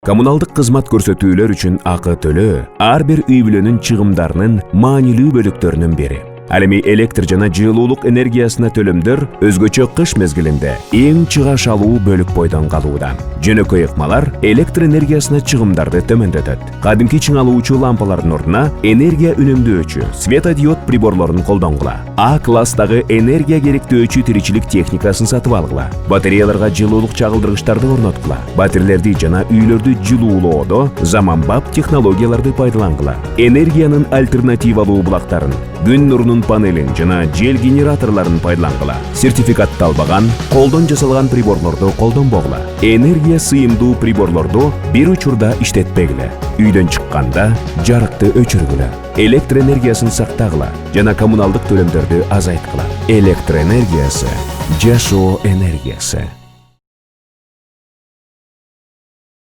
Коммуналдык кызмат көрсөтүүлөр үчүн акы төлөө ар бир үй бүлөнүн чыгымдарынын маанилүү бөлүктөрүнүн бири. Ал эми электр жана жылуулук энергиясына төлөмдөр өзгөчө кыш мезгилинде эң чыгаш алуу бөлүк бойдон калууда. Жөнөкөй ыкмалар электр энергиясына чыгымдарды төмөндөтөт. Кадимки чыңалуучу лампалардын ордуна энергия үнөмдөөчү светодиод приборлорун колдонгула. А класстагы энергия керектөөчү тиричилик техникасын сатып алгыла. Батареяларга жылуулук чагылдыргычтарды орноткула. Батирелерди жана үйлөрдү жылуулоодо заманбап технологияларды пайдалангыла. Энергиянын альтернативалуу булактарын, күн нурунун панелин жана жел генераторлорун пайдалангыла. Сертификатталбаган, колдон жасалган приборлорду колдонбогула. Энергия сыйымдуу приборлорду бир учурда иштетпегиле. Үйдөн чыкканда жарыкты өчүргүлө. Электр энергиясын сактагыла жана коммуналдык төлөмдөрдү азайткыла. Электр энергиясы — жашоо энергиясы.